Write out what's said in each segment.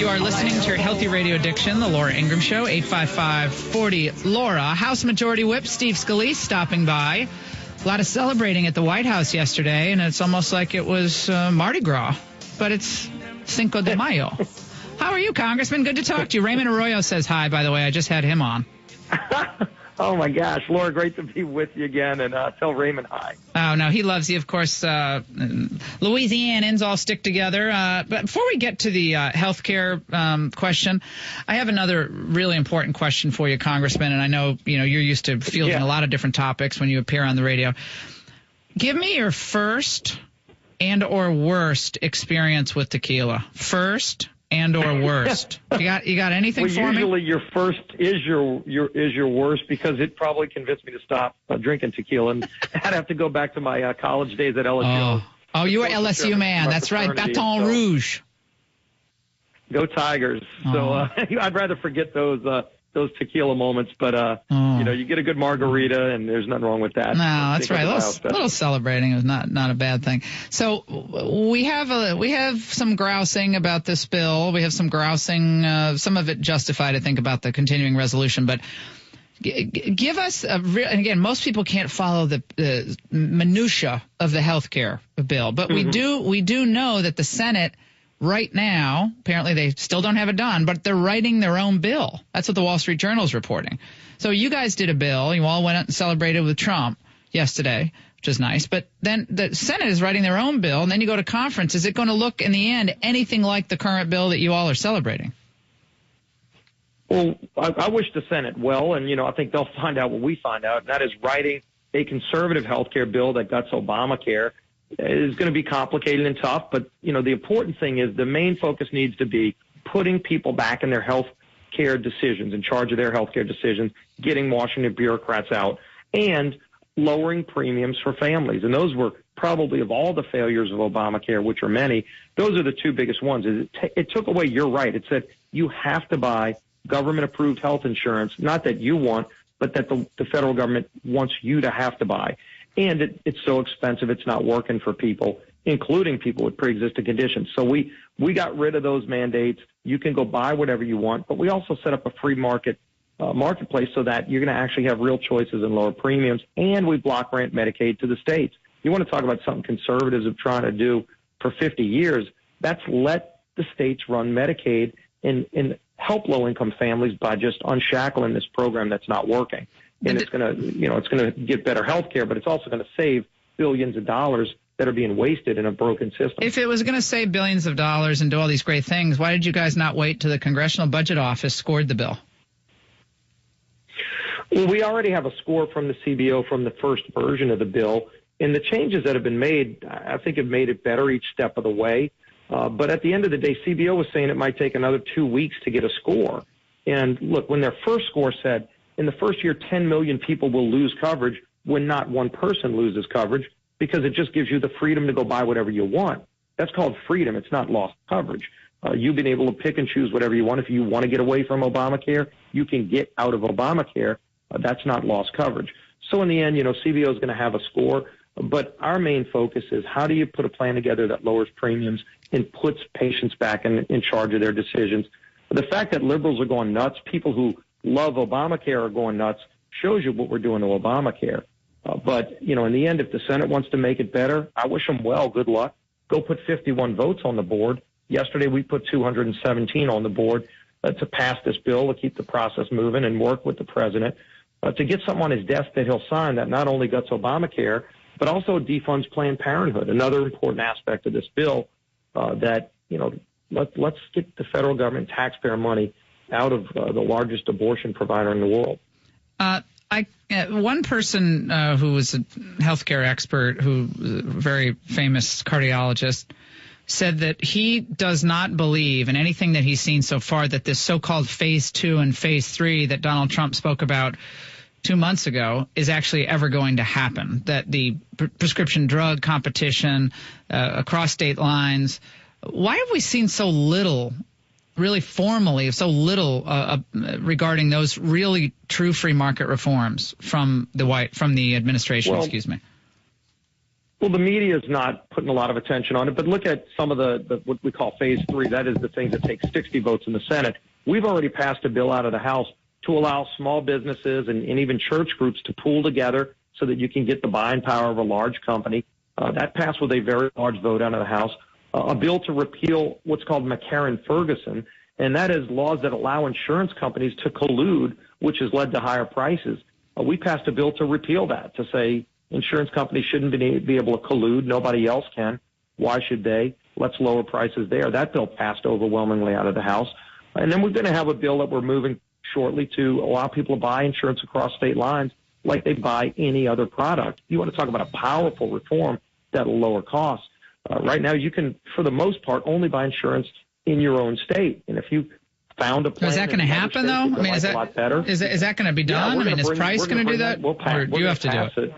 You are listening to your Healthy Radio Addiction, the Laura Ingram Show, 855-40-LAURA. House Majority Whip Steve Scalise stopping by. A lot of celebrating at the White House yesterday, and it's almost like it was Mardi Gras, but it's Cinco de Mayo. How are you, Congressman? Good to talk to you. Raymond Arroyo says hi, by the way. I just had him on. Oh, my gosh. Laura, great to be with you again, and tell Raymond hi. Oh, no, he loves you. Of course, Louisianans all stick together. But before we get to the health care question, I have another really important question for you, Congressman, and I know you're used to fielding a lot of different topics when you appear on the radio. Give me your first and or worst experience with tequila. First and or worst. You got anything for me? Usually your first is your worst, because it probably convinced me to stop drinking tequila, and I'd have to go back to my college days at LSU. Oh, you were LSU man. That's right. Baton Rouge. Go Tigers. So I'd rather forget those tequila moments, but you get a good margarita, and there's nothing wrong with that. No, that's right. A little celebrating is not a bad thing. So we have some grousing about this bill. We have some grousing, some of it justified, I think, about the continuing resolution. But give us and again, most people can't follow the minutia of the health care bill, but we do know that the Senate right now, apparently they still don't have it done, but they're writing their own bill. That's what the Wall Street Journal is reporting. So you guys did a bill. You all went out and celebrated with Trump yesterday, which is nice. But then the Senate is writing their own bill, and then you go to conference. Is it going to look, in the end, anything like the current bill that you all are celebrating? Well, I wish the Senate well, and, I think they'll find out what we find out, and that is writing a conservative health care bill that guts Obamacare is going to be complicated and tough, but, the important thing is the main focus needs to be putting people back in their health care decisions, in charge of their health care decisions, getting Washington bureaucrats out, and lowering premiums for families. And those were probably, of all the failures of Obamacare, which are many, those are the two biggest ones. It took away, you're right, it said you have to buy government-approved health insurance, not that you want, but that the federal government wants you to have to buy. And it's so expensive, it's not working for people, including people with pre-existing conditions. So we got rid of those mandates. You can go buy whatever you want, but we also set up a free marketplace so that you're going to actually have real choices and lower premiums, and we block grant Medicaid to the states. You want to talk about something conservatives have tried to do for 50 years, that's let the states run Medicaid and help low-income families by just unshackling this program that's not working. And it's going to get better health care, but it's also going to save billions of dollars that are being wasted in a broken system. If it was going to save billions of dollars and do all these great things, why did you guys not wait till the Congressional Budget Office scored the bill? Well, we already have a score from the CBO from the first version of the bill, and the changes that have been made, I think, have made it better each step of the way. But at the end of the day, CBO was saying it might take another 2 weeks to get a score. And look, when their first score said in the first year 10 million people will lose coverage when not one person loses coverage, because it just gives you the freedom to go buy whatever you want. That's called freedom. It's not lost coverage. You've been able to pick and choose whatever you want. If you want to get away from Obamacare, you can get out of Obamacare. That's not lost coverage. So in the end, CBO is going to have a score. But our main focus is how do you put a plan together that lowers premiums and puts patients back in charge of their decisions. The fact that liberals are going nuts, people who love Obamacare are going nuts, shows you what we're doing to Obamacare. But, in the end, if the Senate wants to make it better, I wish them well. Good luck. Go put 51 votes on the board. Yesterday, we put 217 on the board to pass this bill, to keep the process moving and work with the president to get something on his desk that he'll sign that not only guts Obamacare, but also defunds Planned Parenthood, another important aspect of this bill that, let's get the federal government taxpayer money out of the largest abortion provider in the world. One person who was a healthcare expert, who was a very famous cardiologist, said that he does not believe in anything that he's seen so far that this so-called phase 2 and phase 3 that Donald Trump spoke about 2 months ago is actually ever going to happen, that the prescription drug competition across state lines. Why have we seen so little, really formally, so little regarding those really true free market reforms from the administration? Well, excuse me. Well, the media is not putting a lot of attention on it, but look at some of the what we call phase 3. That is the things that take 60 votes in the Senate. We've already passed a bill out of the House to allow small businesses and even church groups to pool together so that you can get the buying power of a large company. That passed with a very large vote out of the House. A bill to repeal what's called McCarran-Ferguson, and that is laws that allow insurance companies to collude, which has led to higher prices. We passed a bill to repeal that, to say insurance companies shouldn't be able to collude. Nobody else can. Why should they? Let's lower prices there. That bill passed overwhelmingly out of the House. And then we're going to have a bill that we're moving shortly to allow people to buy insurance across state lines like they buy any other product. You want to talk about a powerful reform that'll lower costs. Right now, you can, for the most part, only buy insurance in your own state. And if you found a plan, is that going to happen, though? I mean, is that going to be done? I mean, is Price going to do that? Or do you have to do it?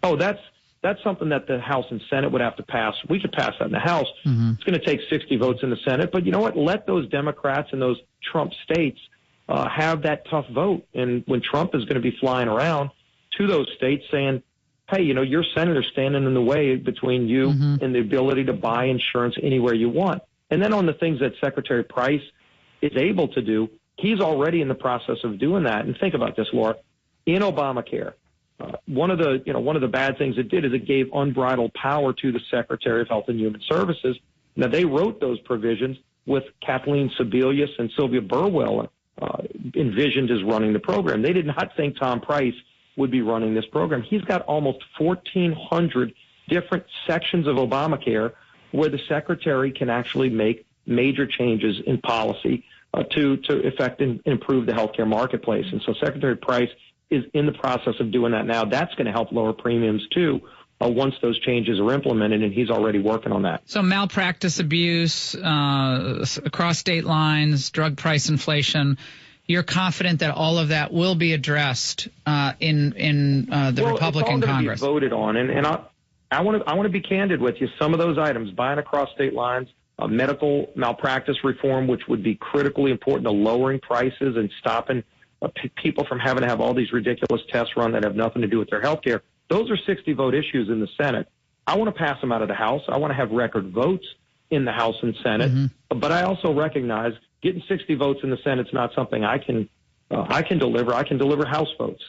Oh, that's something that the House and Senate would have to pass. We could pass that in the House. Mm-hmm. It's going to take 60 votes in the Senate. But you know what? Let those Democrats and those Trump states have that tough vote. And when Trump is going to be flying around to those states saying, hey, you know, your senator's standing in the way between you and the ability to buy insurance anywhere you want. And then on the things that Secretary Price is able to do, he's already in the process of doing that. And think about this, Laura. In Obamacare, one of the bad things it did is it gave unbridled power to the Secretary of Health and Human Services. Now, they wrote those provisions with Kathleen Sebelius and Sylvia Burwell envisioned as running the program. They did not think Tom Price would be running this program. He's got almost 1,400 different sections of Obamacare where the Secretary can actually make major changes in policy to affect and improve the healthcare marketplace. And so Secretary Price is in the process of doing that now. That's going to help lower premiums, too, once those changes are implemented, and he's already working on that. So malpractice, abuse, across state lines, drug price inflation, you're confident that all of that will be addressed in the Republican Congress? It's all going to be voted on, and I want to be candid with you. Some of those items, buying across state lines, medical malpractice reform, which would be critically important to lowering prices and stopping people from having to have all these ridiculous tests run that have nothing to do with their health care. Those are 60-vote issues in the Senate. I want to pass them out of the House. I want to have record votes in the House and Senate. But I also recognize getting 60 votes in the Senate is not something I can deliver. I can deliver House votes.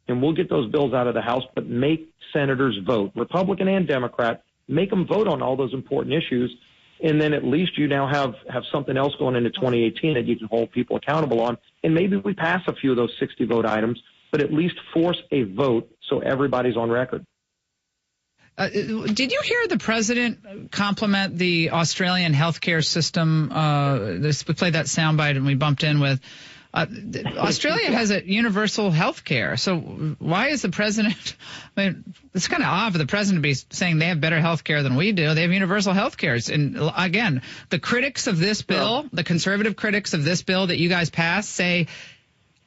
And we'll get those bills out of the House, but make senators vote, Republican and Democrat, make them vote on all those important issues. And then at least you now have something else going into 2018 that you can hold people accountable on. And maybe we pass a few of those 60-vote items, but at least force a vote so everybody's on record. Did you hear the president compliment the Australian healthcare system? We played that soundbite and we bumped in with. Australia has a universal health care. So why is the president, I mean, it's kind of odd for the president to be saying they have better health care than we do. They have universal health care. And again, the critics of this bill, the conservative critics of this bill that you guys passed say,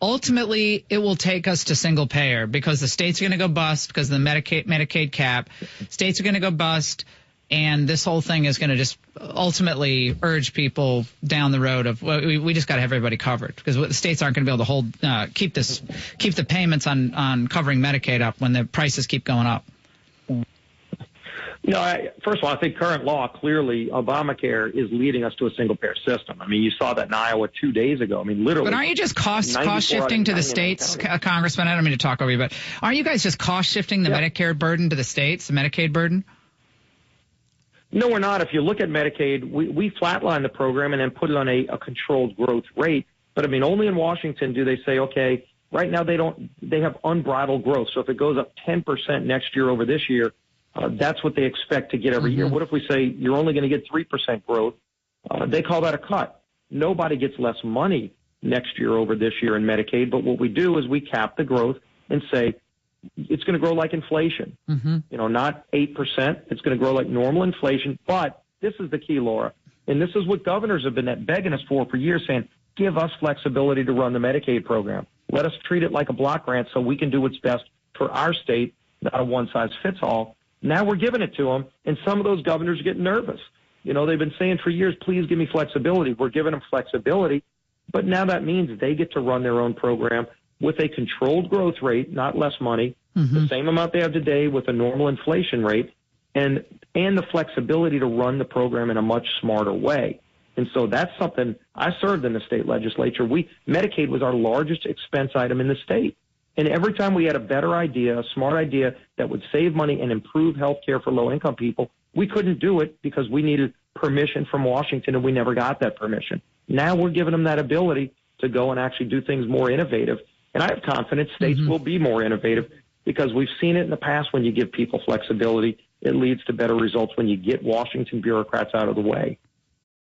ultimately, it will take us to single payer because the states are going to go bust because of the Medicaid cap. States are going to go bust. And this whole thing is going to just ultimately urge people down the road of, well, we just got to have everybody covered because the states aren't going to be able to keep the payments on covering Medicaid up when the prices keep going up. No, first of all, I think current law, clearly, Obamacare is leading us to a single-payer system. I mean, you saw that in Iowa 2 days ago. I mean, literally. But aren't you just cost-shifting to the states, Congressman? I don't mean to talk over you, but aren't you guys just cost-shifting the Medicare burden to the states, the Medicaid burden? No, we're not. If you look at Medicaid, we flatline the program and then put it on a controlled growth rate. But, I mean, only in Washington do they say, okay, right now they have unbridled growth. So if it goes up 10% next year over this year, that's what they expect to get every year. What if we say you're only going to get 3% growth? They call that a cut. Nobody gets less money next year over this year in Medicaid. But what we do is we cap the growth and say it's going to grow like inflation, not 8%. It's going to grow like normal inflation. But this is the key, Laura, and this is what governors have been begging us for years, saying, give us flexibility to run the Medicaid program. Let us treat it like a block grant so we can do what's best for our state, not a one-size-fits-all. Now we're giving it to them, and some of those governors get nervous. You know, they've been saying for years, please give me flexibility. We're giving them flexibility, but now that means they get to run their own program with a controlled growth rate, not less money, the same amount they have today with a normal inflation rate, and the flexibility to run the program in a much smarter way. And so that's something. I served in the state legislature. Medicaid was our largest expense item in the state. And every time we had a better idea, a smart idea that would save money and improve health care for low-income people, we couldn't do it because we needed permission from Washington, and we never got that permission. Now we're giving them that ability to go and actually do things more innovative. And I have confidence states will be more innovative because we've seen it in the past. When you give people flexibility, it leads to better results when you get Washington bureaucrats out of the way.